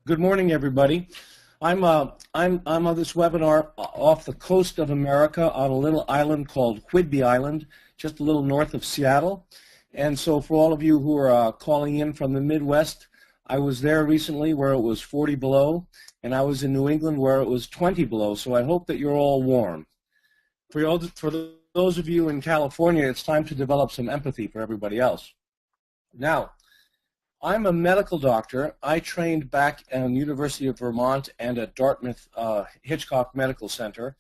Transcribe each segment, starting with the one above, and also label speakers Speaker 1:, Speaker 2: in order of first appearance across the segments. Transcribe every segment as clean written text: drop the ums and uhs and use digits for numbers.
Speaker 1: Good morning, everybody. I'm on this webinar off the coast of America on a little island called Whidbey Island, just a little north of Seattle. And so for all of you who are calling in from the Midwest, I was there recently where it was 40 below, and I was in New England where it was 20 below, so I hope that you're all warm. For those of you in California, it's time to develop some empathy for everybody else. Now, I'm a medical doctor. I trained back at the University of Vermont and at Dartmouth Hitchcock Medical Center,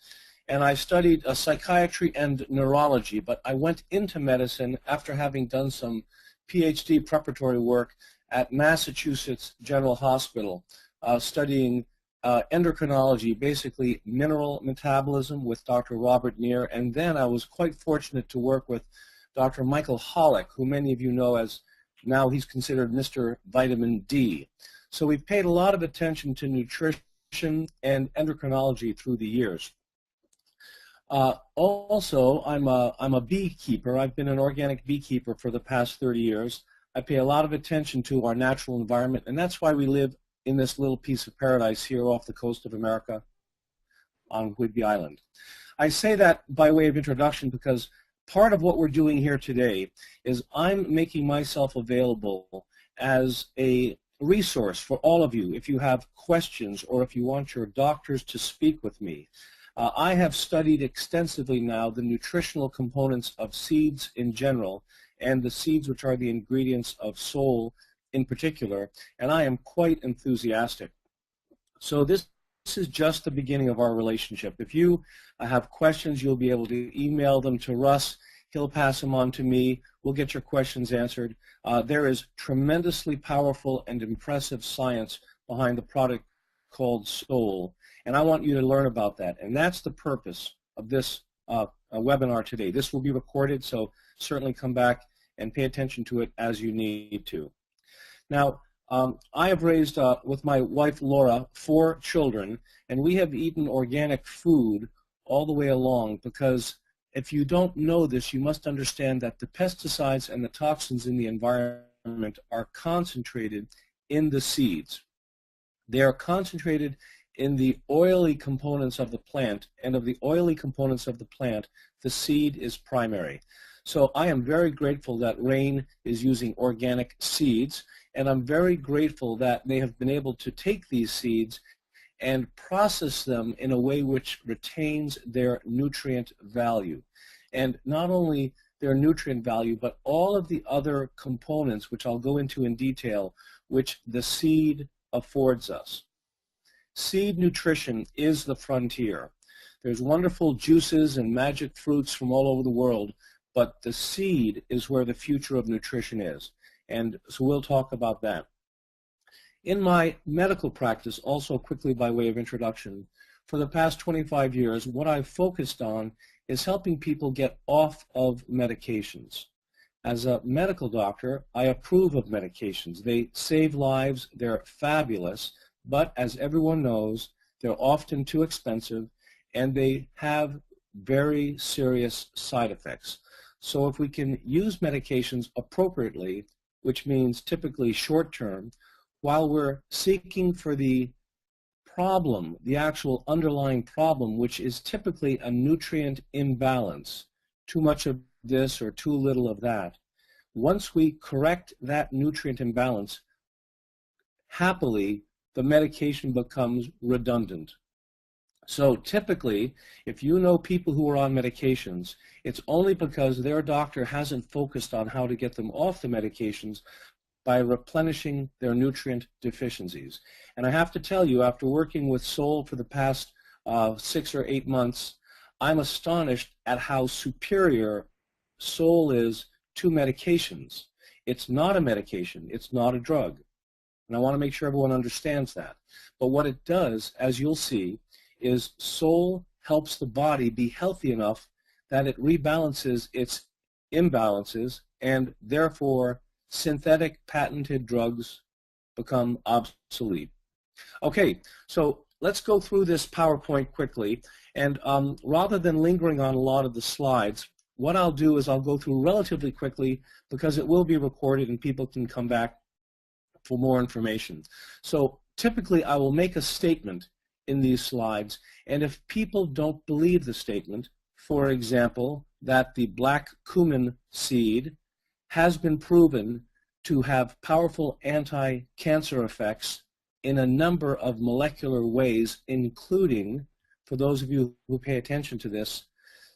Speaker 1: and I studied psychiatry and neurology, but I went into medicine after having done some PhD preparatory work at Massachusetts General Hospital, studying endocrinology, basically mineral metabolism with Dr. Robert Neer, and then I was quite fortunate to work with Dr. Michael Hollick, who many of you know as now he's considered Mr. Vitamin D. So we've paid a lot of attention to nutrition and endocrinology through the years. Also, I'm a beekeeper. I've been an organic beekeeper for the past 30 years. I pay a lot of attention to our natural environment, and that's why we live in this little piece of paradise here off the coast of America on Whidbey Island. I say that by way of introduction because part of what we're doing here today is I'm making myself available as a resource for all of you if you have questions or if you want your doctors to speak with me. I have studied extensively now the nutritional components of seeds in general and the seeds which are the ingredients of Soul in particular, and I am quite enthusiastic. So this is just the beginning of our relationship. If you have questions, you'll be able to email them to Russ. He'll pass them on to me. We'll get your questions answered. There is tremendously powerful and impressive science behind the product called Soul, and I want you to learn about that. And that's the purpose of this webinar today. This will be recorded, so certainly come back and pay attention to it as you need to. Now, I have raised, with my wife Laura, 4 children, and we have eaten organic food all the way along because if you don't know this, you must understand that the pesticides and the toxins in the environment are concentrated in the seeds. They are concentrated in the oily components of the plant, and of the oily components of the plant, the seed is primary. So I am very grateful that Rain is using organic seeds, and I'm very grateful that they have been able to take these seeds and process them in a way which retains their nutrient value. And not only their nutrient value, but all of the other components, which I'll go into in detail, which the seed affords us. Seed nutrition is the frontier. There's wonderful juices and magic fruits from all over the world, but the seed is where the future of nutrition is. And so we'll talk about that. In my medical practice, also quickly by way of introduction, for the past 25 years, what I've focused on is helping people get off of medications. As a medical doctor, I approve of medications. They save lives, they're fabulous, but as everyone knows, they're often too expensive and they have very serious side effects. So if we can use medications appropriately, which means typically short-term, while we're seeking for the problem, the actual underlying problem, which is typically a nutrient imbalance, too much of this or too little of that. Once we correct that nutrient imbalance, happily, the medication becomes redundant. So typically, if you know people who are on medications, it's only because their doctor hasn't focused on how to get them off the medications by replenishing their nutrient deficiencies. And I have to tell you, after working with Soul for the past 6 or 8 months, I'm astonished at how superior Soul is to medications. It's not a medication. It's not a drug. And I want to make sure everyone understands that. But what it does, as you'll see, is Soul helps the body be healthy enough that it rebalances its imbalances, and therefore synthetic patented drugs become obsolete. Okay, so let's go through this PowerPoint quickly, and rather than lingering on a lot of the slides, what I'll do is I'll go through relatively quickly because it will be recorded and people can come back for more information. So typically I will make a statement in these slides, and if people don't believe the statement, for example, that the black cumin seed has been proven to have powerful anti-cancer effects in a number of molecular ways, including, for those of you who pay attention to this,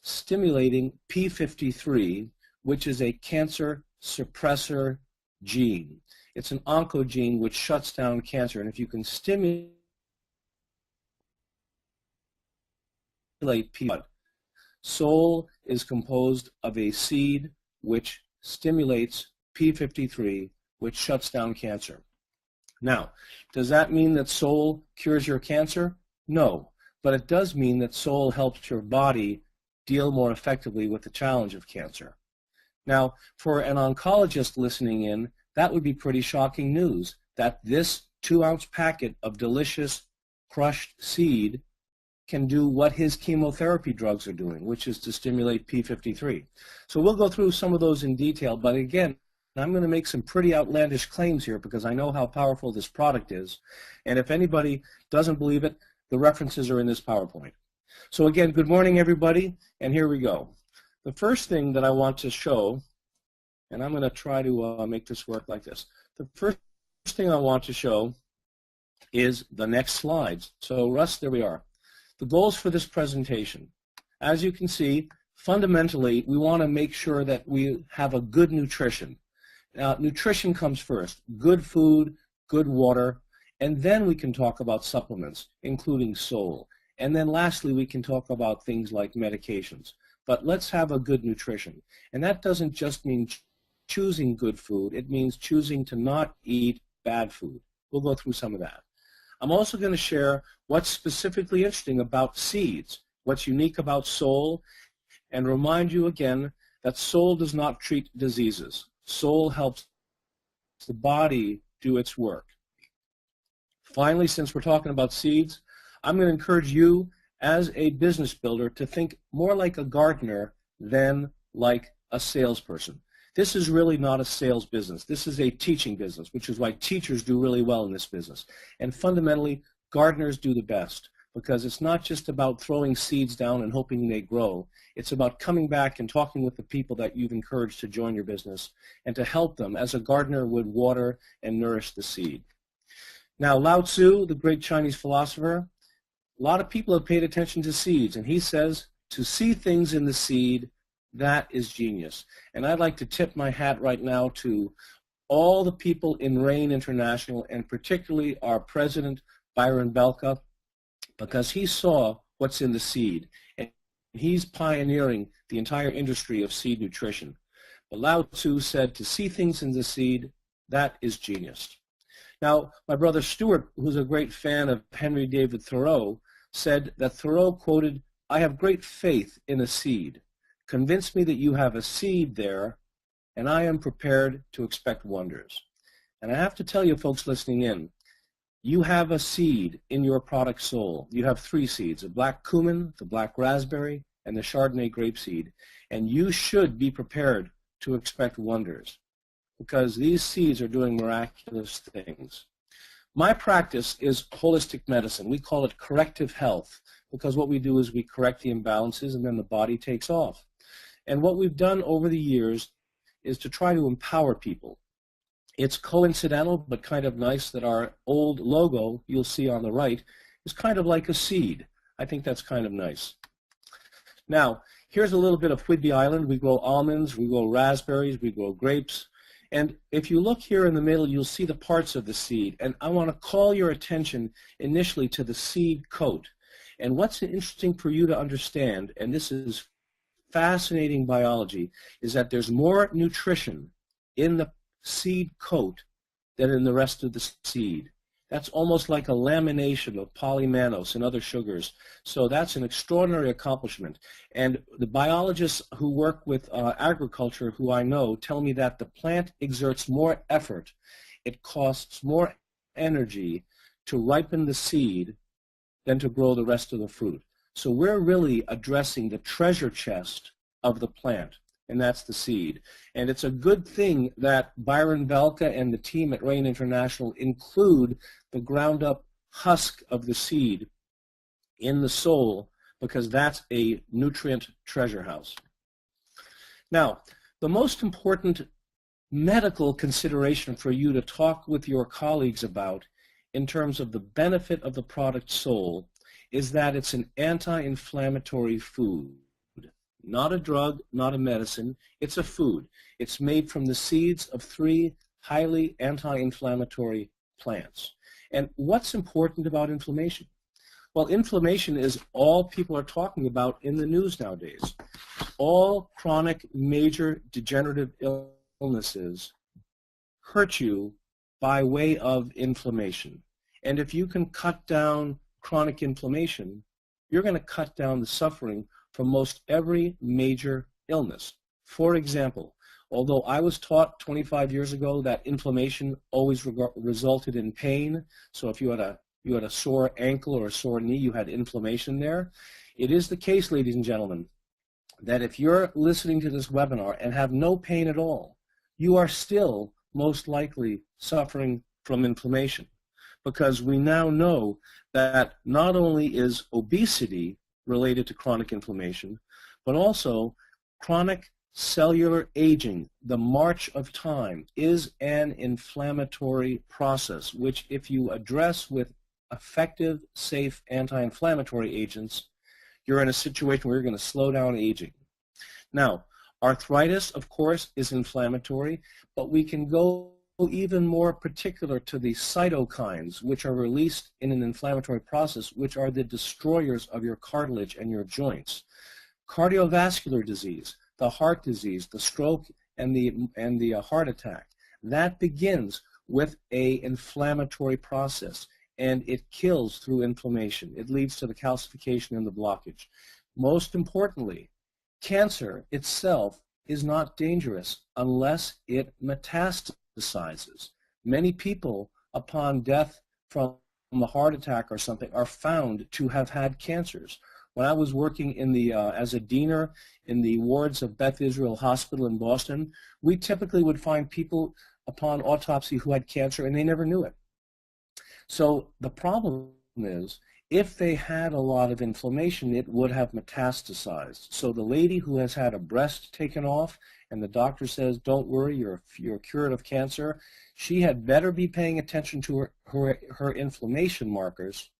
Speaker 1: stimulating P53, which is a cancer suppressor gene. It's an oncogene which shuts down cancer, and if you can stimulate P, Sol is composed of a seed which stimulates P53, which shuts down cancer. Now, does that mean that Sol cures your cancer? No, but it does mean that Sol helps your body deal more effectively with the challenge of cancer. Now, for an oncologist listening in, that would be pretty shocking news, that this 2-ounce packet of delicious crushed seed can do what his chemotherapy drugs are doing, which is to stimulate P53. So we'll go through some of those in detail, but again, I'm going to make some pretty outlandish claims here because I know how powerful this product is, and if anybody doesn't believe it, the references are in this PowerPoint. So again, good morning everybody, and here we go. The first thing that I want to show, and I'm going to try to make this work like this. The first thing I want to show is the next slides. So Russ, there we are. The goals for this presentation. As you can see, fundamentally, we want to make sure that we have a good nutrition. Now, nutrition comes first. Good food, good water, and then we can talk about supplements, including Sol. And then lastly, we can talk about things like medications. But let's have a good nutrition. And that doesn't just mean choosing good food. It means choosing to not eat bad food. We'll go through some of that. I'm also going to share what's specifically interesting about seeds, what's unique about Sol, and remind you again that Sol does not treat diseases. Sol helps the body do its work. Finally, since we're talking about seeds, I'm going to encourage you as a business builder to think more like a gardener than like a salesperson. This is really not a sales business. This is a teaching business, which is why teachers do really well in this business. And fundamentally, gardeners do the best because it's not just about throwing seeds down and hoping they grow. It's about coming back and talking with the people that you've encouraged to join your business and to help them as a gardener would water and nourish the seed. Now, Lao Tzu, the great Chinese philosopher, a lot of people have paid attention to seeds, and he says, to see things in the seed, that is genius. And I'd like to tip my hat right now to all the people in RAIN International, and particularly our president, Byron Belka, because he saw what's in the seed, and he's pioneering the entire industry of seed nutrition. But Lao Tzu said, to see things in the seed, that is genius. Now, my brother Stuart, who's a great fan of Henry David Thoreau, said that Thoreau quoted, "I have great faith in a seed. Convince me that you have a seed there, and I am prepared to expect wonders." And I have to tell you, folks listening in, you have a seed in your product Sol. You have 3 seeds, the black cumin, the black raspberry, and the Chardonnay grape seed. And you should be prepared to expect wonders because these seeds are doing miraculous things. My practice is holistic medicine. We call it corrective health because what we do is we correct the imbalances and then the body takes off. And what we've done over the years is to try to empower people. It's coincidental but kind of nice that our old logo, you'll see on the right, is kind of like a seed. I think that's kind of nice. Now, here's a little bit of Whidbey Island. We grow almonds, we grow raspberries, we grow grapes. And if you look here in the middle, you'll see the parts of the seed. And I want to call your attention initially to the seed coat. And what's interesting for you to understand, and this is fascinating biology, is that there's more nutrition in the seed coat than in the rest of the seed. That's almost like a lamination of polymannose and other sugars. So that's an extraordinary accomplishment. And the biologists who work with agriculture, who I know, tell me that the plant exerts more effort. It costs more energy to ripen the seed than to grow the rest of the fruit. So we're really addressing the treasure chest of the plant. and that's the seed. And it's a good thing that Byron Velka and the team at Rain International include the ground-up husk of the seed in the sole, because that's a nutrient treasure house. Now, the most important medical consideration for you to talk with your colleagues about in terms of the benefit of the product sole is that it's an anti-inflammatory food. Not a drug, not a medicine, it's a food. It's made from the seeds of 3 highly anti-inflammatory plants. And what's important about inflammation? Well, inflammation is all people are talking about in the news nowadays. All chronic major degenerative illnesses hurt you by way of inflammation. And if you can cut down chronic inflammation, you're going to cut down the suffering from most every major illness. For example, although I was taught 25 years ago that inflammation always resulted in pain, so if you had a sore ankle or a sore knee, you had inflammation there. It is the case, ladies and gentlemen, that if you're listening to this webinar and have no pain at all, you are still most likely suffering from inflammation, because we now know that not only is obesity related to chronic inflammation, but also chronic cellular aging, the march of time, is an inflammatory process, which if you address with effective, safe anti-inflammatory agents, you're in a situation where you're going to slow down aging. Now, arthritis, of course, is inflammatory, but we can go even more particular to the cytokines, which are released in an inflammatory process, which are the destroyers of your cartilage and your joints. Cardiovascular disease, the heart disease, the stroke, and the heart attack, that begins with an inflammatory process, and it kills through inflammation. It leads to the calcification and the blockage. Most importantly, cancer itself is not dangerous unless it metastasizes. Many people, upon death from a heart attack or something, are found to have had cancers. When I was working in the as a diener in the wards of Beth Israel Hospital in Boston, we typically would find people upon autopsy who had cancer and they never knew it. So the problem is, if they had a lot of inflammation, it would have metastasized. So the lady who has had a breast taken off and the doctor says, don't worry, you're cured of cancer, she had better be paying attention to her inflammation markers,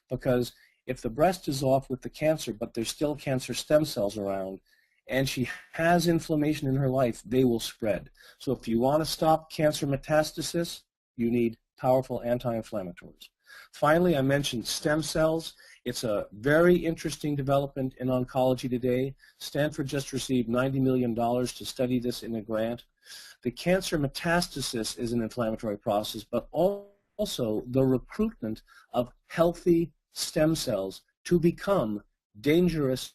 Speaker 1: because if the breast is off with the cancer, but there's still cancer stem cells around, and she has inflammation in her life, they will spread. So if you want to stop cancer metastasis, you need powerful anti-inflammatories. Finally, I mentioned stem cells. It's a very interesting development in oncology today. Stanford just received $90 million to study this in a grant. The cancer metastasis is an inflammatory process, but also the recruitment of healthy stem cells to become dangerous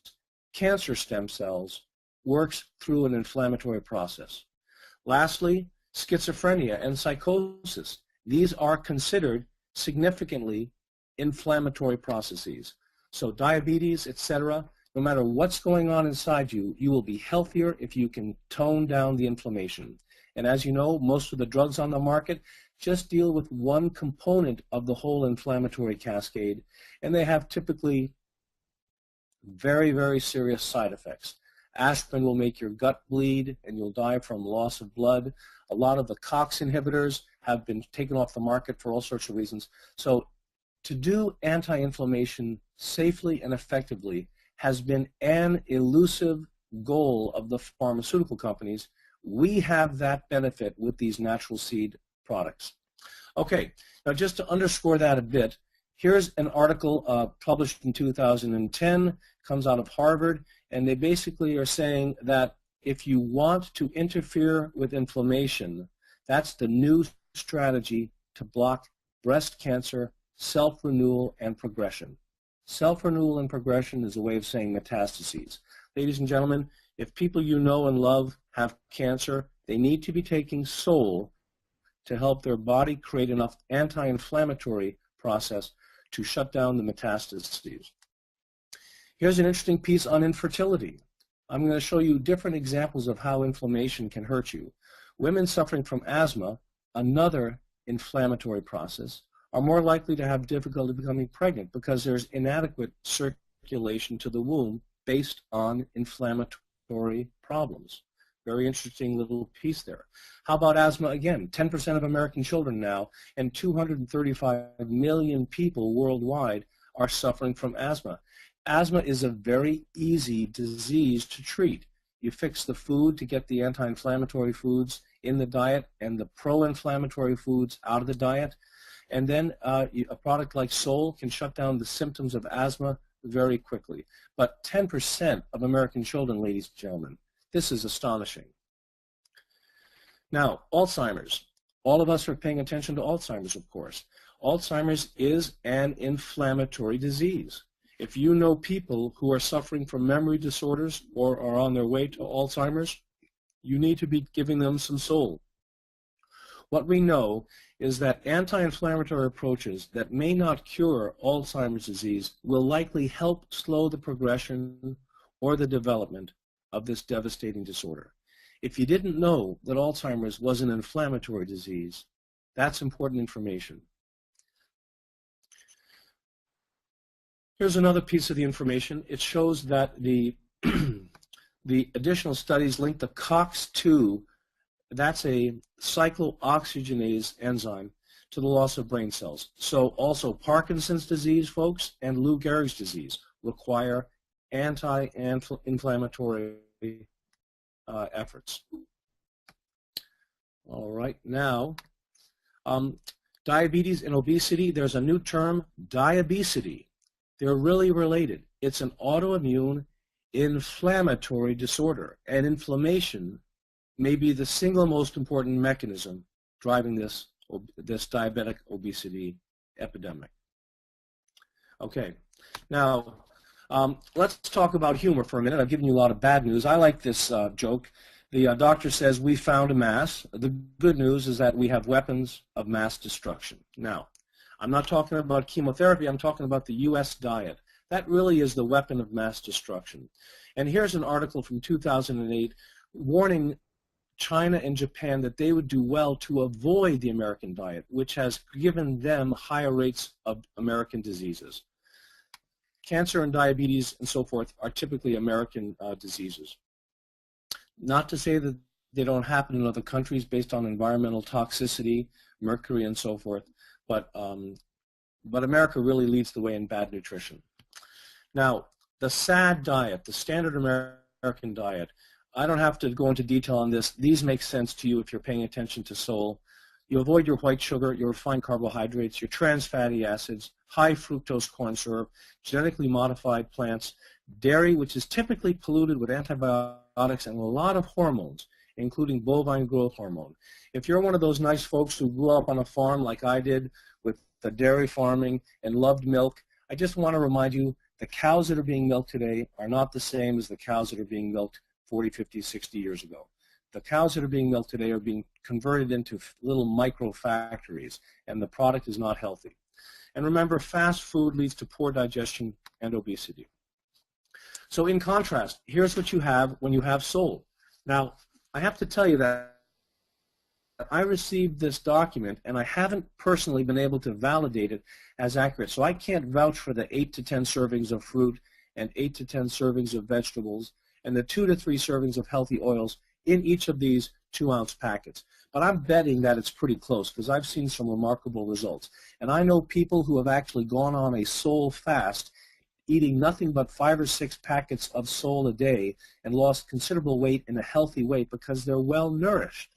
Speaker 1: cancer stem cells works through an inflammatory process. Lastly, schizophrenia and psychosis. These are considered significantly inflammatory processes. So diabetes, etc., no matter what's going on inside you, you will be healthier if you can tone down the inflammation. And as you know, most of the drugs on the market just deal with one component of the whole inflammatory cascade, and they have typically very, very serious side effects. Aspirin will make your gut bleed and you'll die from loss of blood. A lot of the COX inhibitors have been taken off the market for all sorts of reasons. So to do anti-inflammation safely and effectively has been an elusive goal of the pharmaceutical companies. We have that benefit with these natural seed products. Okay, now just to underscore that a bit, here's an article published in 2010, comes out of Harvard, and they basically are saying that if you want to interfere with inflammation, that's the new strategy to block breast cancer, self-renewal, and progression. Self-renewal and progression is a way of saying metastases. Ladies and gentlemen, if people you know and love have cancer, they need to be taking Sol to help their body create enough anti-inflammatory process to shut down the metastases. Here's an interesting piece on infertility. I'm going to show you different examples of how inflammation can hurt you. Women suffering from asthma, another inflammatory process, are more likely to have difficulty becoming pregnant because there's inadequate circulation to the womb based on inflammatory problems. Very interesting little piece there. How about asthma again? 10% of American children now and 235 million people worldwide are suffering from asthma. Asthma is a very easy disease to treat. You fix the food to get the anti-inflammatory foods in the diet and the pro-inflammatory foods out of the diet. And then a product like Sol can shut down the symptoms of asthma very quickly. But 10% of American children, ladies and gentlemen, this is astonishing. Now, Alzheimer's. All of us are paying attention to Alzheimer's, of course. Alzheimer's is an inflammatory disease. If you know people who are suffering from memory disorders or are on their way to Alzheimer's, you need to be giving them some Sol. What we know is that anti-inflammatory approaches that may not cure Alzheimer's disease will likely help slow the progression or the development of this devastating disorder. If you didn't know that Alzheimer's was an inflammatory disease, that's important information. Here's another piece of the information. It shows that the additional studies link the COX-2, that's a cyclooxygenase enzyme, to the loss of brain cells. So also Parkinson's disease, folks, and Lou Gehrig's disease require anti-inflammatory efforts. All right, now, diabetes and obesity, there's a new term, diabesity. They're really related. It's an autoimmune inflammatory disorder, and inflammation may be the single most important mechanism driving this diabetic obesity epidemic. Okay, now let's talk about humor for a minute. I've given you a lot of bad news. I like this joke. The doctor says, we found a mass. The good news is that we have weapons of mass destruction. Now, I'm not talking about chemotherapy. I'm talking about the U.S. diet. That really is the weapon of mass destruction. And here's an article from 2008 warning China and Japan that they would do well to avoid the American diet, which has given them higher rates of American diseases. Cancer and diabetes and so forth are typically American diseases. Not to say that they don't happen in other countries based on environmental toxicity, mercury and so forth, but America really leads the way in bad nutrition. Now, the SAD diet, the standard American diet, I don't have to go into detail on this. These make sense to you if you're paying attention to Sol. You avoid your white sugar, your refined carbohydrates, your trans fatty acids, high fructose corn syrup, genetically modified plants, dairy, which is typically polluted with antibiotics and a lot of hormones, including bovine growth hormone. If you're one of those nice folks who grew up on a farm like I did with the dairy farming and loved milk, I just want to remind you the cows that are being milked today are not the same as the cows that are being milked 40, 50, 60 years ago. The cows that are being milked today are being converted into little micro factories, and the product is not healthy. And remember, fast food leads to poor digestion and obesity. So in contrast, here's what you have when you have Sol. Now, I have to tell you that I received this document, and I haven't personally been able to validate it as accurate. So I can't vouch for the 8 to 10 servings of fruit and 8 to 10 servings of vegetables and the 2 to 3 servings of healthy oils in each of these 2-ounce packets. But I'm betting that it's pretty close because I've seen some remarkable results. And I know people who have actually gone on a Sol fast, eating nothing but 5 or 6 packets of Sol a day and lost considerable weight in a healthy weight because they're well nourished.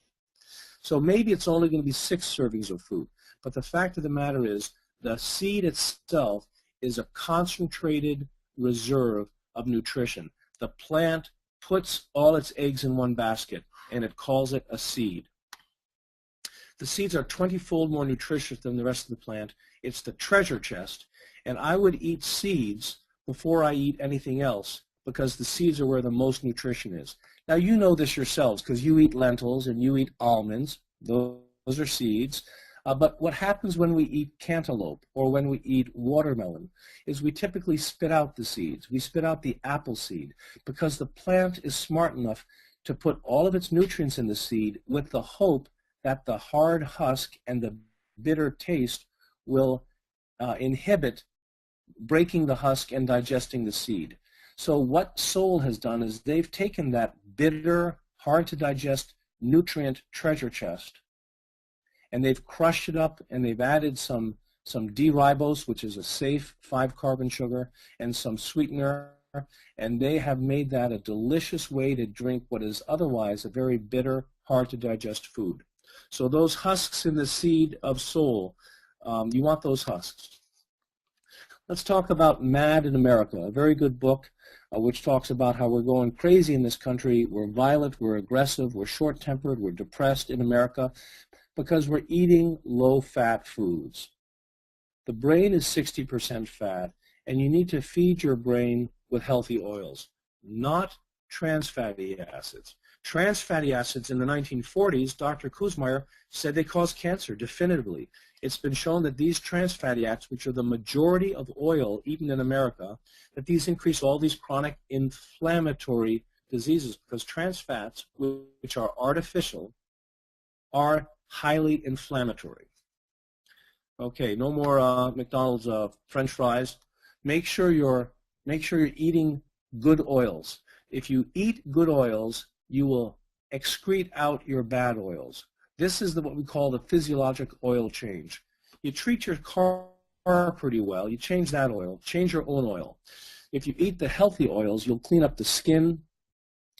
Speaker 1: So maybe it's only going to be 6 servings of food. But the fact of the matter is the seed itself is a concentrated reserve of nutrition. The plant puts all its eggs in one basket, and it calls it a seed. The seeds are 20-fold more nutritious than the rest of the plant. It's the treasure chest, and I would eat seeds before I eat anything else because the seeds are where the most nutrition is. Now, you know this yourselves because you eat lentils and you eat almonds. Those are seeds. But what happens when we eat cantaloupe or when we eat watermelon is we typically spit out the seeds. We spit out the apple seed because the plant is smart enough to put all of its nutrients in the seed with the hope that the hard husk and the bitter taste will inhibit breaking the husk and digesting the seed. So what Sol has done is they've taken that bitter, hard to digest nutrient treasure chest and they've crushed it up and they've added some D-ribose, which is a safe 5-carbon sugar, and some sweetener, and they have made that a delicious way to drink what is otherwise a very bitter, hard to digest food. So those husks in the seed of Sol, you want those husks. Let's talk about Mad in America, a very good book which talks about how we're going crazy in this country. We're violent, we're aggressive, we're short-tempered, we're depressed in America because we're eating low-fat foods. The brain is 60% fat, and you need to feed your brain with healthy oils, not trans fatty acids. Trans fatty acids in the 1940s, Dr. Kuzmaier said they cause cancer definitively. It's been shown that these trans fatty acids, which are the majority of oil eaten in America, that these increase all these chronic inflammatory diseases because trans fats, which are artificial, are highly inflammatory. Okay, no more McDonald's French fries. Make sure you're eating good oils. If you eat good oils, you will excrete out your bad oils. This is what we call the physiologic oil change. You treat your car pretty well. You change that oil. Change your own oil. If you eat the healthy oils, you'll clean up the skin.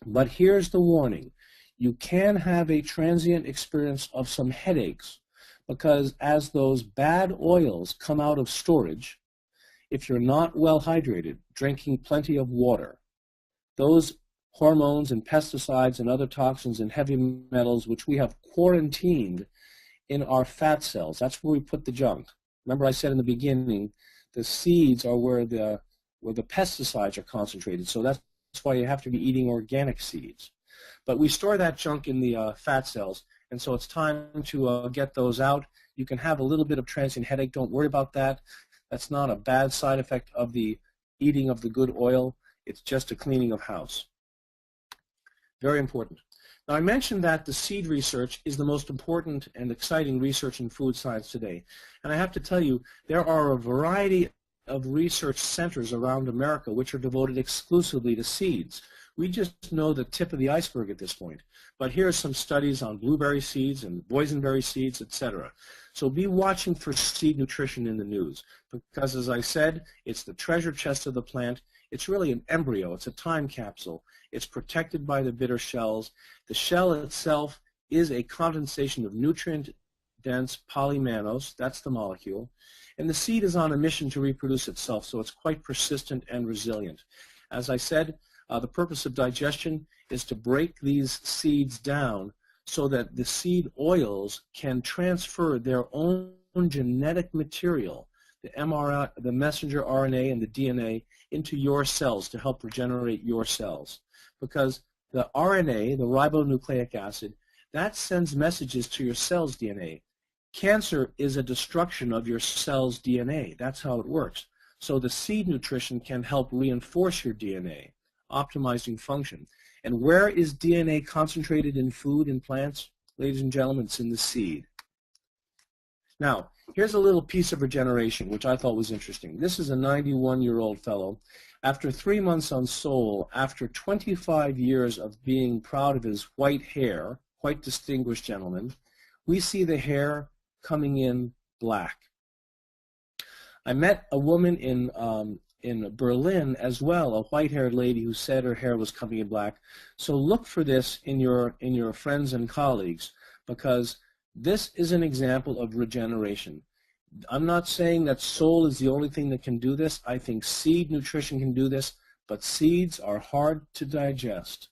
Speaker 1: But here's the warning. You can have a transient experience of some headaches because as those bad oils come out of storage, if you're not well hydrated, drinking plenty of water, those hormones and pesticides and other toxins and heavy metals which we have quarantined in our fat cells, that's where we put the junk. Remember I said in the beginning, the seeds are where the pesticides are concentrated, so that's why you have to be eating organic seeds. But we store that junk in the fat cells, and so it's time to get those out. You can have a little bit of transient headache. Don't worry about that. That's not a bad side effect of the eating of the good oil. It's just a cleaning of house. Very important. Now, I mentioned that the seed research is the most important and exciting research in food science today. And I have to tell you, there are a variety of research centers around America which are devoted exclusively to seeds. We just know the tip of the iceberg at this point. But here are some studies on blueberry seeds and boysenberry seeds, etc. So be watching for seed nutrition in the news because, as I said, it's the treasure chest of the plant. It's really an embryo. It's a time capsule. It's protected by the bitter shells. The shell itself is a condensation of nutrient-dense polymannose. That's the molecule. And the seed is on a mission to reproduce itself, so it's quite persistent and resilient. As I said, the purpose of digestion is to break these seeds down so that the seed oils can transfer their own genetic material, the mRNA, the messenger RNA and the DNA, into your cells to help regenerate your cells. Because the RNA, the ribonucleic acid, that sends messages to your cell's DNA. Cancer is a destruction of your cell's DNA. That's how it works. So the seed nutrition can help reinforce your DNA, optimizing function. And where is DNA concentrated in food and plants? Ladies and gentlemen, it's in the seed. Now, here's a little piece of regeneration, which I thought was interesting. This is a 91-year-old fellow. After 3 months on Sol, after 25 years of being proud of his white hair, quite distinguished gentleman, we see the hair coming in black. I met a woman in Berlin as well, a white-haired lady who said her hair was coming in black. So look for this in your friends and colleagues, because this is an example of regeneration. I'm not saying that Sol is the only thing that can do this. I think seed nutrition can do this, but seeds are hard to digest,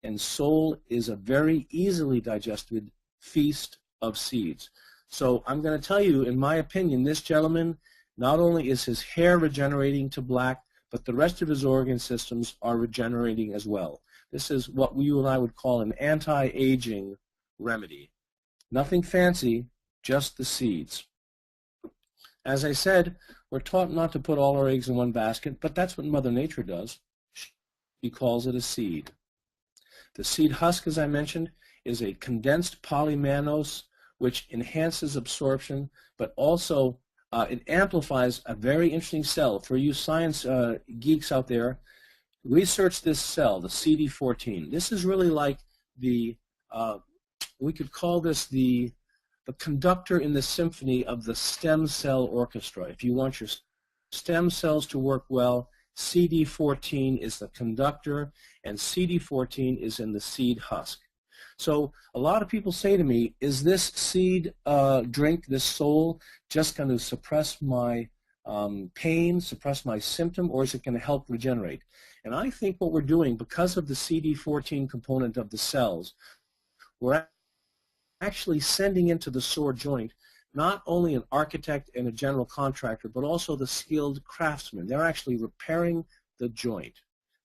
Speaker 1: and Sol is a very easily digested feast of seeds. So I'm going to tell you, in my opinion, this gentleman, not only is his hair regenerating to black, but the rest of his organ systems are regenerating as well. This is what you and I would call an anti-aging remedy. Nothing fancy, just the seeds. As I said, we're taught not to put all our eggs in one basket, but that's what Mother Nature does. She calls it a seed. The seed husk, as I mentioned, is a condensed polymannose which enhances absorption, but also it amplifies a very interesting cell. For you science geeks out there, research this cell, the CD14. This is really like the, we could call this the conductor in the symphony of the stem cell orchestra. If you want your stem cells to work well, CD14 is the conductor, and CD14 is in the seed husk. So a lot of people say to me, is this seed drink, this Sol, just going to suppress my pain, suppress my symptom, or is it going to help regenerate? And I think what we're doing, because of the CD14 component of the cells, we're actually sending into the sore joint not only an architect and a general contractor, but also the skilled craftsman. They're actually repairing the joint.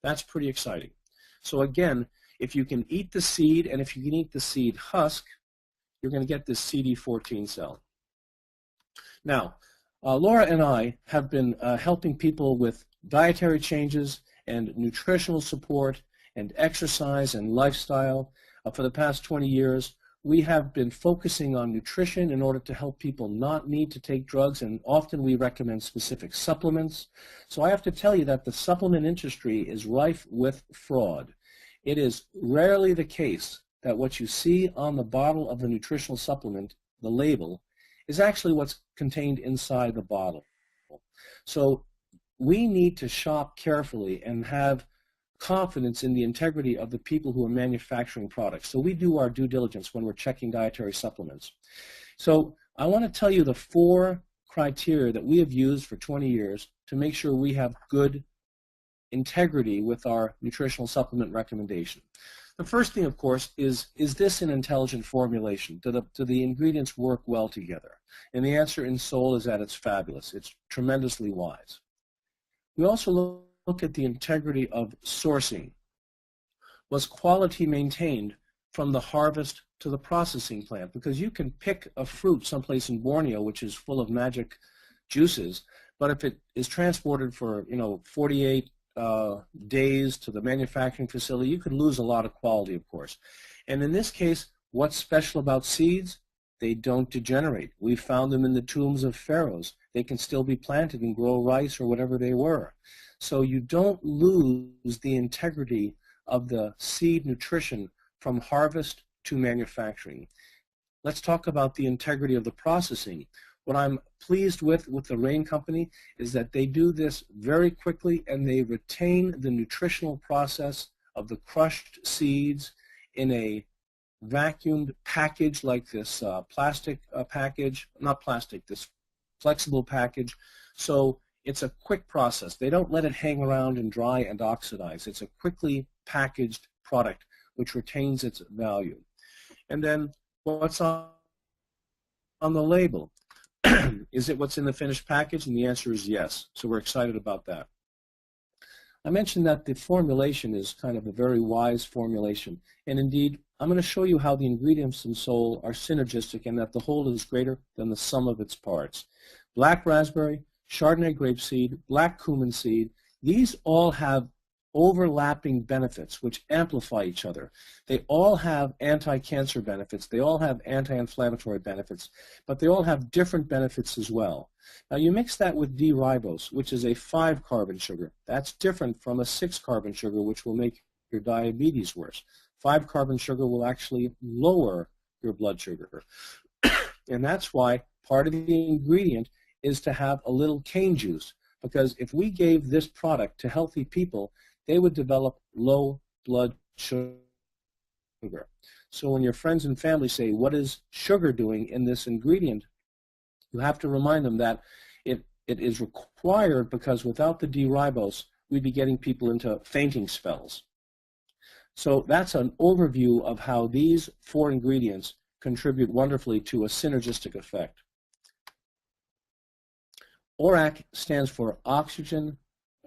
Speaker 1: That's pretty exciting. So again, if you can eat the seed and if you can eat the seed husk, you're going to get this CD14 cell. Now, Laura and I have been helping people with dietary changes and nutritional support and exercise and lifestyle for the past 20 years. We have been focusing on nutrition in order to help people not need to take drugs, and often we recommend specific supplements. So I have to tell you that the supplement industry is rife with fraud. It is rarely the case that what you see on the bottle of the nutritional supplement, the label, is actually what's contained inside the bottle. So we need to shop carefully and have confidence in the integrity of the people who are manufacturing products. So we do our due diligence when we're checking dietary supplements. So I want to tell you the 4 criteria that we have used for 20 years to make sure we have good integrity with our nutritional supplement recommendation. The first thing, of course, is this an intelligent formulation? Do the ingredients work well together? And the answer in Sol is that it's fabulous. It's tremendously wise. We also look at the integrity of sourcing. Was quality maintained from the harvest to the processing plant? Because you can pick a fruit someplace in Borneo which is full of magic juices, but if it is transported for 48 days to the manufacturing facility, you could lose a lot of quality, of course. And in this case, what's special about seeds? They don't degenerate. We found them in the tombs of pharaohs. They can still be planted and grow rice or whatever they were. So you don't lose the integrity of the seed nutrition from harvest to manufacturing. Let's talk about the integrity of the processing. What I'm pleased with the Rain Company is that they do this very quickly and they retain the nutritional process of the crushed seeds in a vacuumed package like this plastic package, not plastic, this flexible package. So it's a quick process. They don't let it hang around and dry and oxidize. It's a quickly packaged product which retains its value. And then what's on the label? Is it what's in the finished package? And the answer is yes. So we're excited about that. I mentioned that the formulation is kind of a very wise formulation. And indeed, I'm going to show you how the ingredients in Sol are synergistic and that the whole is greater than the sum of its parts. Black raspberry, Chardonnay grapeseed, black cumin seed, these all have overlapping benefits which amplify each other. They all have anti-cancer benefits, they all have anti-inflammatory benefits, but they all have different benefits as well. Now you mix that with D-ribose, which is a 5-carbon sugar. That's different from a 6-carbon sugar, which will make your diabetes worse. 5-carbon sugar will actually lower your blood sugar. And that's why part of the ingredient is to have a little cane juice, because if we gave this product to healthy people, they would develop low blood sugar. So when your friends and family say, what is sugar doing in this ingredient, you have to remind them that it is required because without the D-ribose, we'd be getting people into fainting spells. So that's an overview of how these 4 ingredients contribute wonderfully to a synergistic effect. ORAC stands for oxygen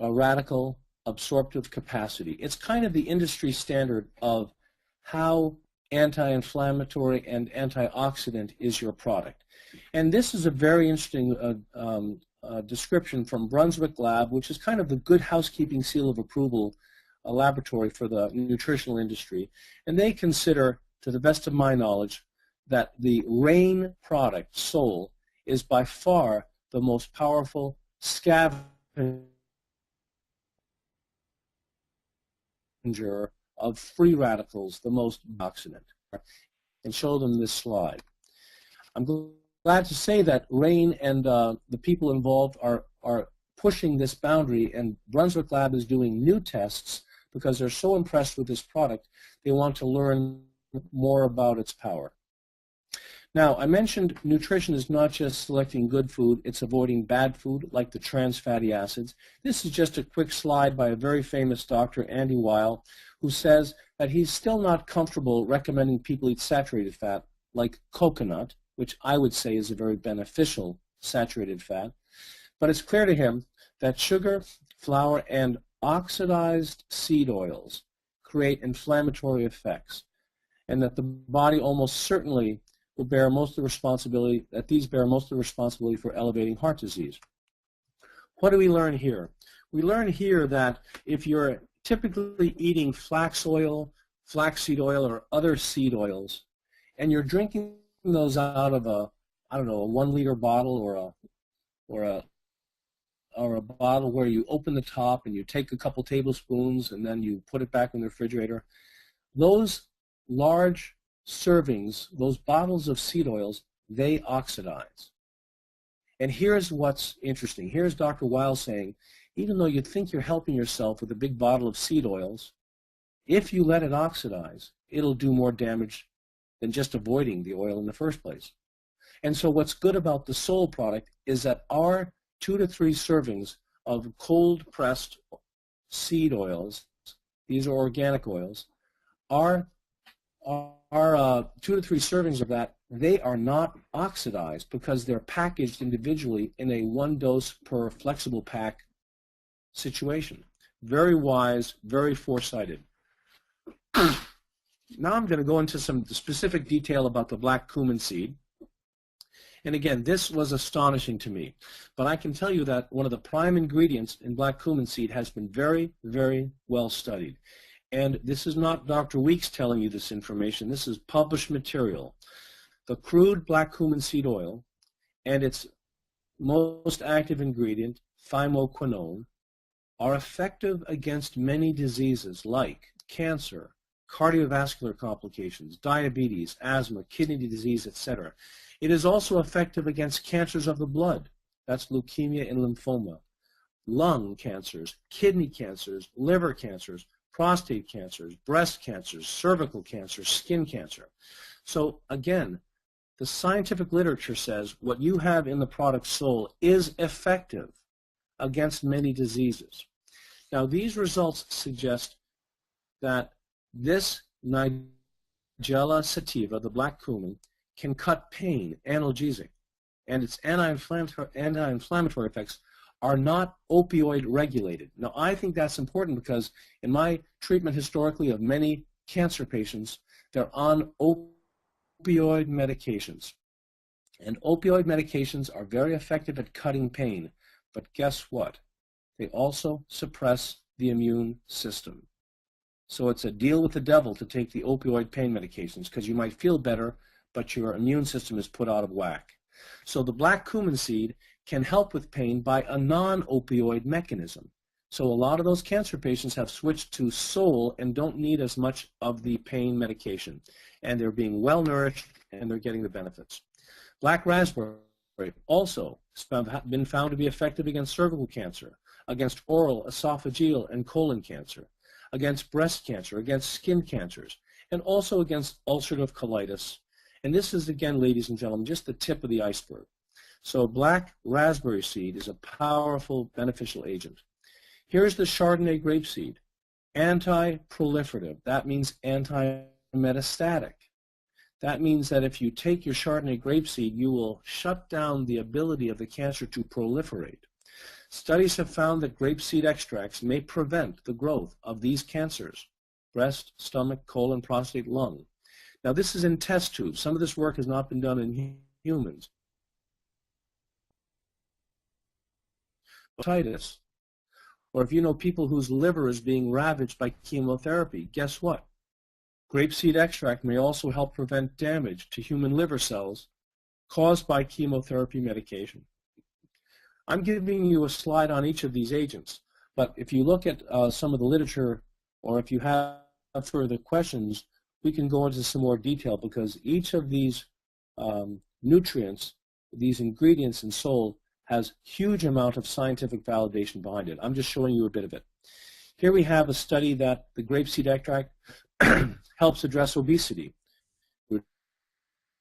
Speaker 1: radical absorptive capacity. It's kind of the industry standard of how anti-inflammatory and antioxidant is your product. And this is a very interesting description from Brunswick Lab, which is kind of the good housekeeping seal of approval laboratory for the nutritional industry. And they consider, to the best of my knowledge, that the Rain product, Sol, is by far the most powerful scavenger of free radicals, the most antioxidant. And show them this slide. I'm glad to say that Rain and the people involved are pushing this boundary, and Brunswick Lab is doing new tests because they're so impressed with this product, they want to learn more about its power. Now, I mentioned nutrition is not just selecting good food, it's avoiding bad food like the trans fatty acids. This is just a quick slide by a very famous doctor, Andy Weil, who says that he's still not comfortable recommending people eat saturated fat like coconut, which I would say is a very beneficial saturated fat. But it's clear to him that sugar, flour, and oxidized seed oils create inflammatory effects, and that the body almost certainly will bear most of the responsibility, that these bear most of the responsibility for elevating heart disease. What do we learn here? We learn here that if you're typically eating flax oil, flaxseed oil, or other seed oils, and you're drinking those out of a, I don't know, a 1 liter bottle or a bottle where you open the top and you take a couple tablespoons and then you put it back in the refrigerator, those large servings, those bottles of seed oils, they oxidize. And here's what's interesting. Here's Dr. Weil saying, even though you think you're helping yourself with a big bottle of seed oils, if you let it oxidize, it'll do more damage than just avoiding the oil in the first place. And so what's good about the Sol product is that our 2 to 3 servings of cold-pressed seed oils, these are organic oils, our 2 to 3 servings of that, they are not oxidized because they're packaged individually in a 1 dose per flexible pack situation. Very wise, very foresighted. Now I'm going to go into some specific detail about the black cumin seed. And again, this was astonishing to me. But I can tell you that one of the prime ingredients in black cumin seed has been very, very well studied. And this is not Dr. Weeks telling you this information. This is published material. The crude black cumin seed oil and its most active ingredient, thymoquinone, are effective against many diseases like cancer, cardiovascular complications, diabetes, asthma, kidney disease, etc. It is also effective against cancers of the blood. That's leukemia and lymphoma, lung cancers, kidney cancers, liver cancers, prostate cancers, breast cancers, cervical cancer, skin cancer. So again, the scientific literature says what you have in the product Sol is effective against many diseases. Now these results suggest that this Nigella sativa, the black cumin, can cut pain, analgesic, and its anti-inflammatory effects are not opioid regulated. Now I think that's important because in my treatment historically of many cancer patients, they're on opioid medications. And opioid medications are very effective at cutting pain, but guess what? They also suppress the immune system. So it's a deal with the devil to take the opioid pain medications because you might feel better, but your immune system is put out of whack. So the black cumin seed can help with pain by a non-opioid mechanism. So a lot of those cancer patients have switched to Sol and don't need as much of the pain medication. And they're being well nourished and they're getting the benefits. Black raspberry also has been found to be effective against cervical cancer, against oral, esophageal, and colon cancer, against breast cancer, against skin cancers, and also against ulcerative colitis. And this is, again, ladies and gentlemen, just the tip of the iceberg. So black raspberry seed is a powerful beneficial agent. Here's the Chardonnay grapeseed, anti-proliferative. That means anti-metastatic. That means that if you take your Chardonnay grapeseed, you will shut down the ability of the cancer to proliferate. Studies have found that grapeseed extracts may prevent the growth of these cancers, breast, stomach, colon, prostate, lung. Now this is in test tubes. Some of this work has not been done in humans. Hepatitis, or if you know people whose liver is being ravaged by chemotherapy, guess what? Grapeseed extract may also help prevent damage to human liver cells caused by chemotherapy medication. I'm giving you a slide on each of these agents, but if you look at some of the literature, or if you have further questions, we can go into some more detail, because each of these nutrients, these ingredients in Sol, has huge amount of scientific validation behind it. I'm just showing you a bit of it. Here we have a study that the grapeseed extract helps address obesity,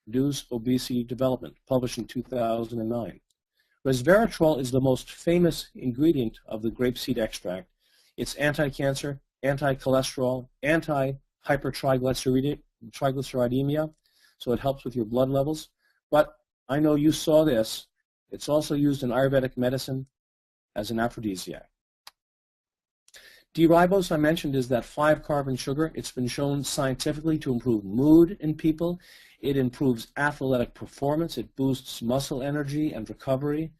Speaker 1: reduce obesity development, published in 2009. Resveratrol is the most famous ingredient of the grapeseed extract. It's anti-cancer, anti-cholesterol, anti-hypertriglyceridemia, so it helps with your blood levels. But I know you saw this. It's also used in Ayurvedic medicine as an aphrodisiac. D-ribose, I mentioned, is that 5-carbon sugar. It's been shown scientifically to improve mood in people. It improves athletic performance. It boosts muscle energy and recovery.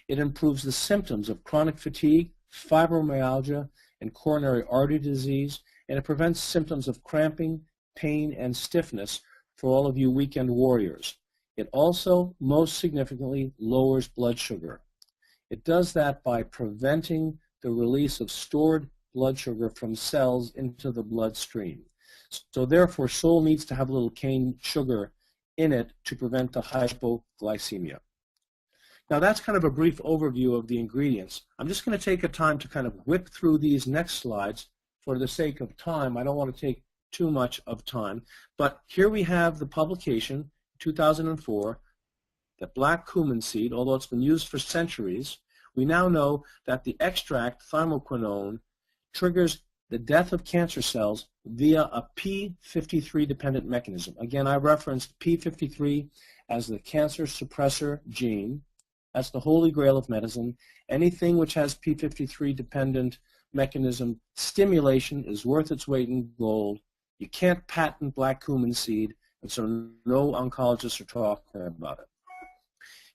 Speaker 1: It improves the symptoms of chronic fatigue, fibromyalgia, and coronary artery disease, and it prevents symptoms of cramping, pain, and stiffness for all of you weekend warriors. It also, most significantly, lowers blood sugar. It does that by preventing the release of stored blood sugar from cells into the bloodstream. So therefore, Sol needs to have a little cane sugar in it to prevent the hypoglycemia. Now that's kind of a brief overview of the ingredients. I'm just going to take a time to kind of whip through these next slides for the sake of time. I don't want to take too much of time, but here we have the publication, 2004, that black cumin seed, although it's been used for centuries, we now know that the extract, thymoquinone, triggers the death of cancer cells via a p53-dependent mechanism. Again, I referenced p53 as the cancer suppressor gene. That's the holy grail of medicine. Anything which has p53-dependent mechanism stimulation is worth its weight in gold. You can't patent black cumin seed, and so no oncologists are talking about it.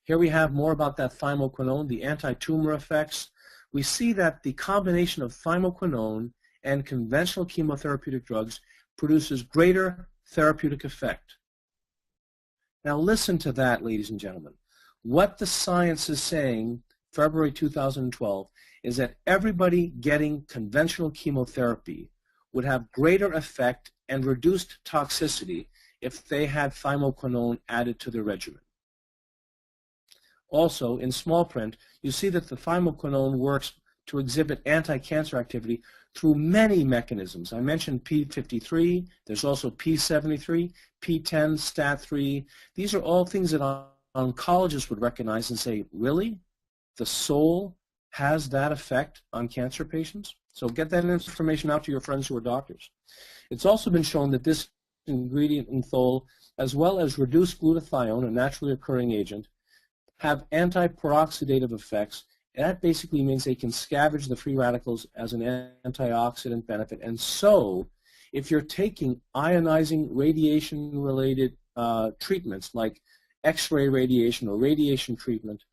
Speaker 1: Here we have more about that thymoquinone, the anti-tumor effects. We see that the combination of thymoquinone and conventional chemotherapeutic drugs produces greater therapeutic effect. Now listen to that, ladies and gentlemen. What the science is saying, February 2012, is that everybody getting conventional chemotherapy would have greater effect and reduced toxicity if they had thymoquinone added to their regimen. Also, in small print, you see that the thymoquinone works to exhibit anti-cancer activity through many mechanisms. I mentioned p53, there's also p73, p10, STAT3. These are all things that oncologists would recognize and say, really? The Sol has that effect on cancer patients? So get that information out to your friends who are doctors. It's also been shown that this ingredient in Sol, as well as reduced glutathione, a naturally occurring agent, have anti-peroxidative effects. That basically means they can scavenge the free radicals as an antioxidant benefit. And so, if you're taking ionizing radiation-related treatments like X-ray radiation or radiation treatment,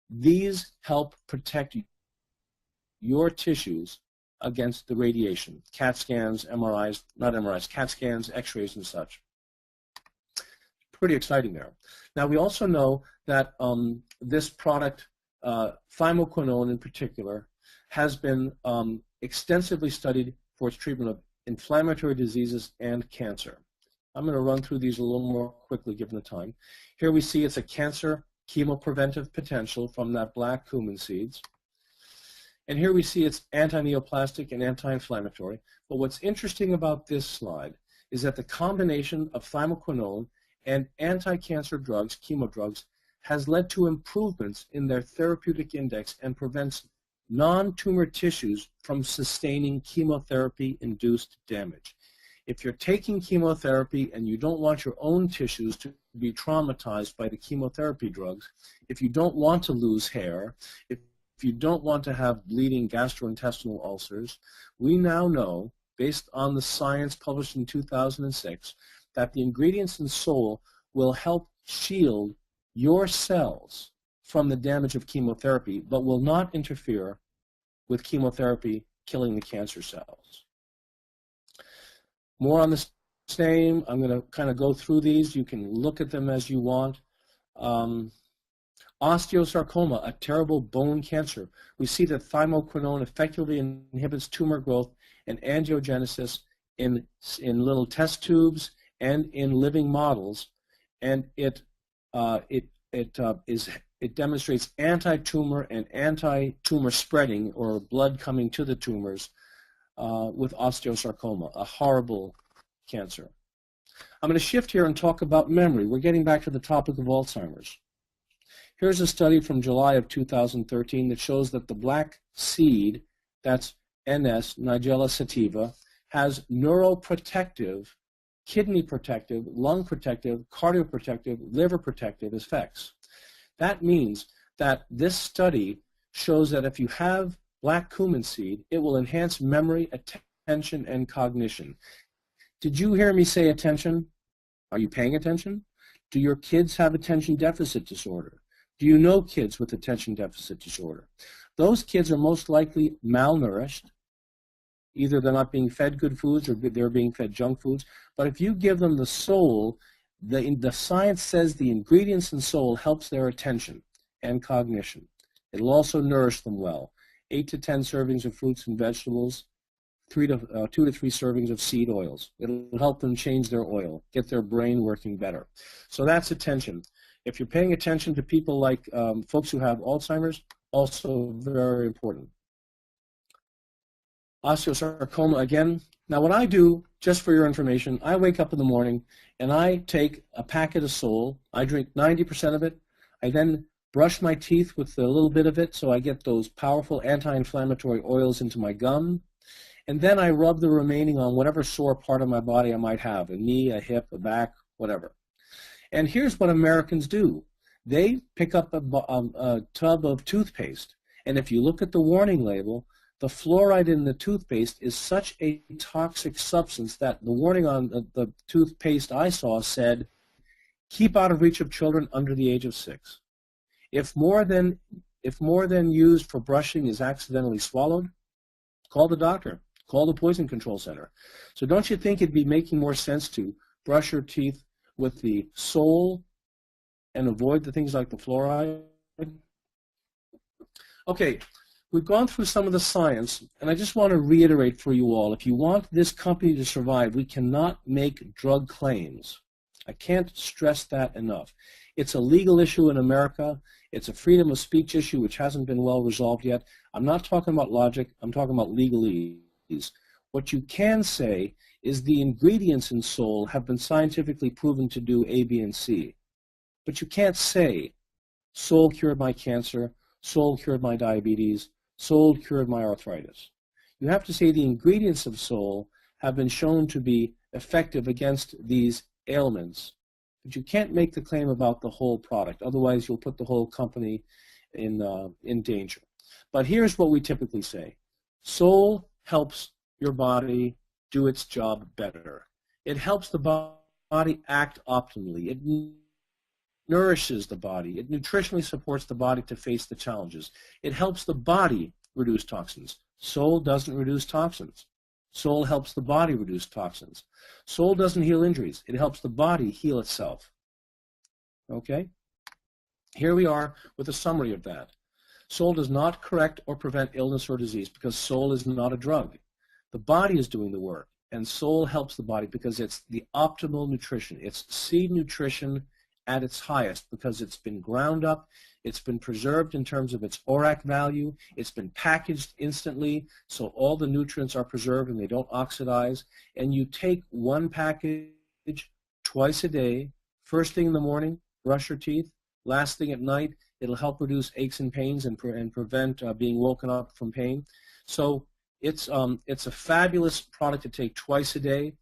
Speaker 1: these help protect your tissues against the radiation. CAT scans, MRIs, not MRIs, CAT scans, X-rays, and such. Pretty exciting there. Now, we also know that this product, thymoquinone in particular, has been extensively studied for its treatment of inflammatory diseases and cancer. I'm going to run through these a little more quickly given the time. Here we see it's a cancer chemopreventive potential from that black cumin seeds. And here we see it's anti-neoplastic and anti-inflammatory. But what's interesting about this slide is that the combination of thymoquinone and anti-cancer drugs, chemo drugs, has led to improvements in their therapeutic index and prevents non-tumor tissues from sustaining chemotherapy-induced damage. If you're taking chemotherapy and you don't want your own tissues to be traumatized by the chemotherapy drugs, if you don't want to lose hair, if you don't want to have bleeding gastrointestinal ulcers, we now know, based on the science published in 2006, that the ingredients in Soul will help shield your cells from the damage of chemotherapy, but will not interfere with chemotherapy killing the cancer cells. More on the same. I'm going to kind of go through these. You can look at them as you want. Osteosarcoma, a terrible bone cancer. We see that thymoquinone effectively inhibits tumor growth and angiogenesis in little test tubes and in living models, and it demonstrates anti-tumor and anti-tumor spreading, or blood coming to the tumors, with osteosarcoma, a horrible cancer. I'm going to shift here and talk about memory. We're getting back to the topic of Alzheimer's. Here's a study from July of 2013 that shows that the black seed, that's NS, Nigella sativa, has neuroprotective, kidney protective, lung protective, cardioprotective, liver protective effects. That means that this study shows that if you have black cumin seed, it will enhance memory, attention, and cognition. Did you hear me say attention? Are you paying attention? Do your kids have attention deficit disorder? Do you know kids with attention deficit disorder? Those kids are most likely malnourished. Either they're not being fed good foods or they're being fed junk foods. But if you give them the Soul, the science says the ingredients in Soul helps their attention and cognition. It'll also nourish them well. 8 to 10 servings of fruits and vegetables, 2 to 3 servings of seed oils. It'll help them change their oil, get their brain working better. So that's attention. If you're paying attention to people like folks who have Alzheimer's, also very important. Osteosarcoma again. Now what I do, just for your information, I wake up in the morning and I take a packet of Soul. I drink 90% of it. I then brush my teeth with a little bit of it so I get those powerful anti-inflammatory oils into my gum. And then I rub the remaining on whatever sore part of my body I might have, a knee, a hip, a back, whatever. And here's what Americans do. They pick up a tub of toothpaste, and if you look at the warning label, the fluoride in the toothpaste is such a toxic substance that the warning on the toothpaste I saw said, keep out of reach of children under the age of 6. If more than used for brushing is accidentally swallowed, call the doctor. Call the Poison Control Center. So don't you think it'd be making more sense to brush your teeth with the Soul and avoid the things like the fluoride? Okay, we've gone through some of the science, and I just want to reiterate for you all, if you want this company to survive, we cannot make drug claims. I can't stress that enough. It's a legal issue in America. It's a freedom of speech issue which hasn't been well resolved yet. I'm not talking about logic. I'm talking about legalese. What you can say is the ingredients in Soul have been scientifically proven to do A, B, and C. But you can't say, Soul cured my cancer, Soul cured my diabetes, Soul cured my arthritis. You have to say the ingredients of Soul have been shown to be effective against these ailments. But you can't make the claim about the whole product. Otherwise, you'll put the whole company in danger. But here's what we typically say. Soul helps your body do its job better. It helps the body act optimally. It nourishes the body. It nutritionally supports the body to face the challenges. It helps the body reduce toxins. Soul doesn't reduce toxins. Soul helps the body reduce toxins. Soul doesn't heal injuries. It helps the body heal itself. Okay? Here we are with a summary of that. Soul does not correct or prevent illness or disease because Soul is not a drug. The body is doing the work, and Soul helps the body because it's the optimal nutrition. It's seed nutrition at its highest because it's been ground up, it's been preserved in terms of its ORAC value, it's been packaged instantly so all the nutrients are preserved and they don't oxidize, and you take one package twice a day, first thing in the morning, brush your teeth, last thing at night. It'll help reduce aches and pains and prevent being woken up from pain. So it's a fabulous product to take twice a day.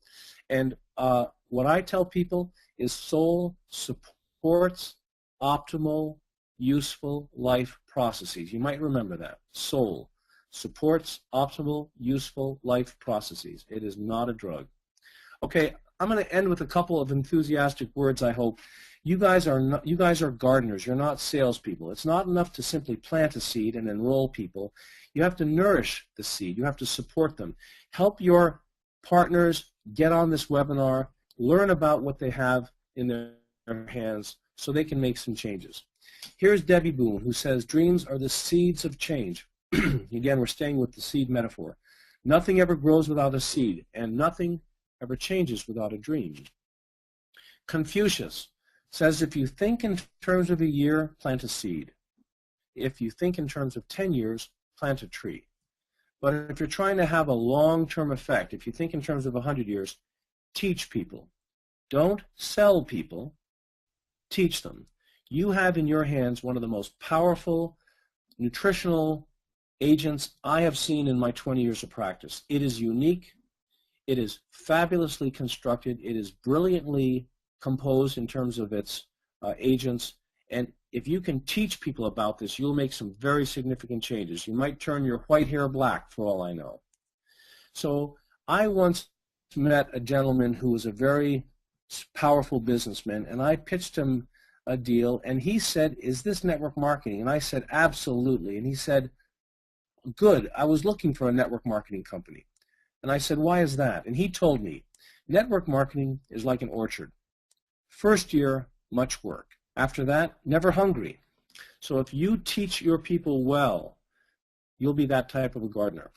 Speaker 1: And what I tell people is Soul supports optimal, useful life processes. You might remember that. Soul supports optimal, useful life processes. It is not a drug. Okay, I'm going to end with a couple of enthusiastic words, I hope. You guys are gardeners. You're not salespeople. It's not enough to simply plant a seed and enroll people. You have to nourish the seed. You have to support them. Help your partners get on this webinar, learn about what they have in their hands so they can make some changes. Here's Debbie Boone, who says, dreams are the seeds of change. Again, we're staying with the seed metaphor. Nothing ever grows without a seed, and nothing ever changes without a dream. Confucius says, if you think in terms of a year, plant a seed. If you think in terms of 10 years, plant a tree. But if you're trying to have a long-term effect, if you think in terms of 100 years, teach people. Don't sell people, teach them. You have in your hands one of the most powerful nutritional agents I have seen in my 20 years of practice. It is unique. It is fabulously constructed. It is brilliantly composed in terms of its agents. And if you can teach people about this, you'll make some very significant changes. You might turn your white hair black, for all I know. So I once met a gentleman who was a very powerful businessman, and I pitched him a deal, and he said, is this network marketing? And I said, absolutely. And he said, good, I was looking for a network marketing company. And I said, why is that? And he told me, network marketing is like an orchard. First year, much work. After that, never hungry. So if you teach your people well, you'll be that type of a gardener.